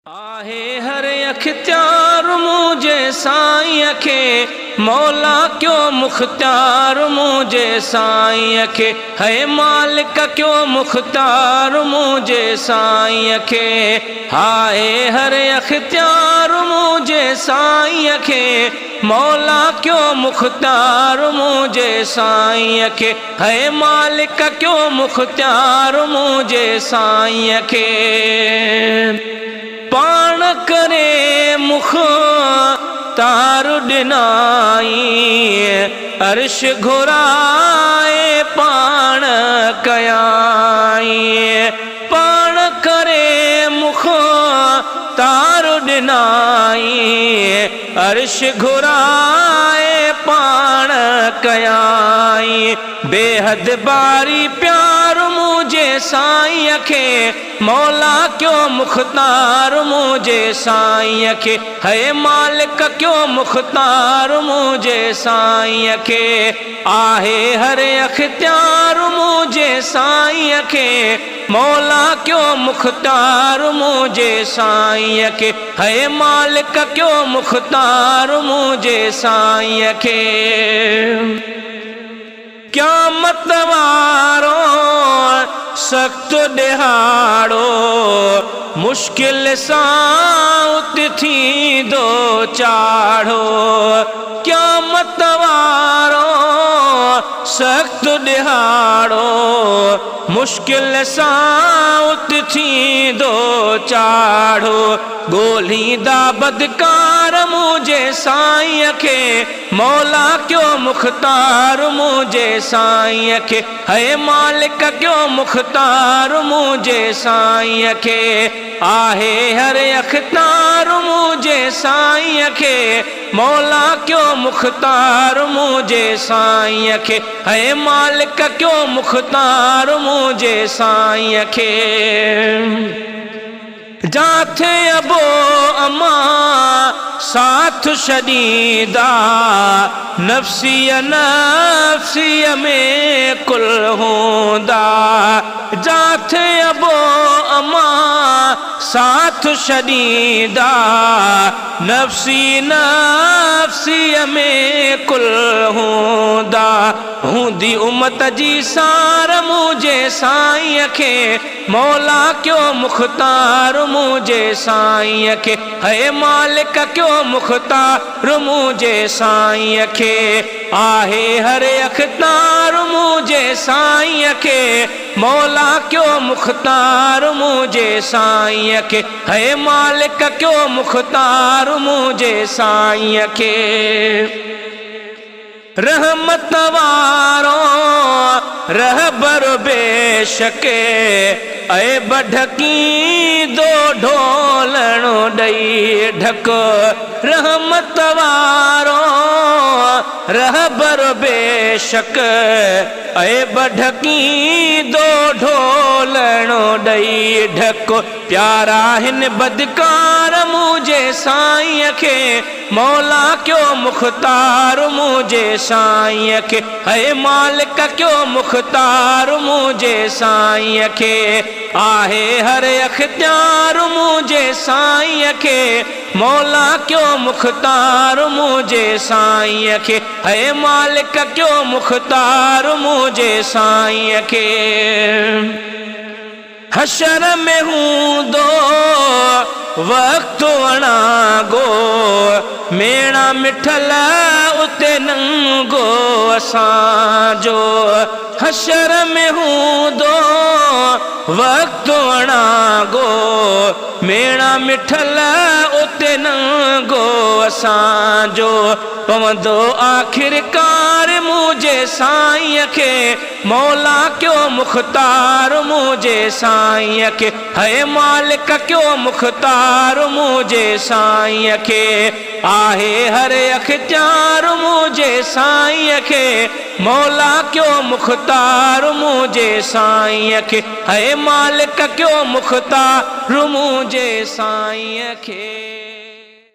आहे हर अख्तियार मुझे साईं खे मौला क्यों मुख्तार मुझे साईं खे है मालिक क्यों मुख्तार मुझे साईं खे हाय हर अख्तियार मुझे साईं खे मौला क्यों मुख्तार मुझे साईं खे है मालिक क्यों मुख्तार मुझे साईं खे पाण करे मुख तार ॾिनाई अर्श घुराए पाण कयाई पाण करे मुख तार ॾिनाई अर्श घुराए पाण कयाई बेहद बारी प्यार मुझे साईं खे मौला क्यों मुख्तार मुझे साईं खे है मालिक क्यों मुख्तार मुझे साईं खे आहे हर अख्तियार मुझे साईं खे मौला क्यों मुख्तार मुझे साईं खे है मालिक क्यों मुख्तार मुझे साईं खे क़यामत वारो सख्त ॾिहाड़ो मुश्किल सां उत थींदो चाढ़ो क़यामत वारो सख्त ॾिहाड़ो मुश्किल सां उत थींदो चाढ़ो ॻोल्हींदा बदकार मुझे साईं खे मौला क्यों मुख्तार मुझे साईं खे है मालिक क्यों मुख्तार मुझे साईं खे आहे हर अख्तियार मुझे साईं खे मौला क्यों मुख्तार मुझे साईं खे है मालिक क्यों मुख्तार मुझे साईं खे जाथे अबो अमा साथ छॾींदा नफ़्सीअ नफ़्सीअ में कुल हूंदा जाथे अबो अमा साथ छॾींदा नफ़्सी नफ़्सीअ में कुल हूंदा हूंदी उम्मत जी सार मुझे साईं खे मौला क्यों मुख्तार मुझे साईं खे है मालिक क्यों मुख्तार मुझे साईं खे आहे हर अख्तियार मुझे साईं खे मौला क्यों मुख्तार मुझे साईं खे है मालिक क्यों मुख्तार मुझे साईं खे रहमत वारो रहबर बेशके ऐ बढकी दो ढोलणो ॾई ढक रहमत वारो रहबर बेशक ऐ बढकी दो ढोलणो ॾई ढक प्यारा हिन बदकार मुझे साईं खे मौला क्यों मुख्तार मुझे साईं खे है मालिक क्यों मुख्तार मुझे साईं खे आहे हर अख्तियार मुझे साईं खे मौला क्यों मुख्तार मुझे साईं खे है मालिक क्यों मुख्तार मुझे साईं खे हशर में हूंदो वक्त अणागो मेणा मिठल उते नंगो असांजो हशर में हूंदो वक्त अणागो मेणा मिठल उते नंगो असांजो पवंदो आखिरकार मुझे साईं खे मौला क्यों मुख्तार मुझे साईं खे है मालिक क्यों मुख्तार मुझे साईं खे आहे हर अख्तियार मुझे साईं खे मौला क्यों मुख्तार मुझे साईं खे है मालिक क्यों मुख्तार मुझे साईं खे।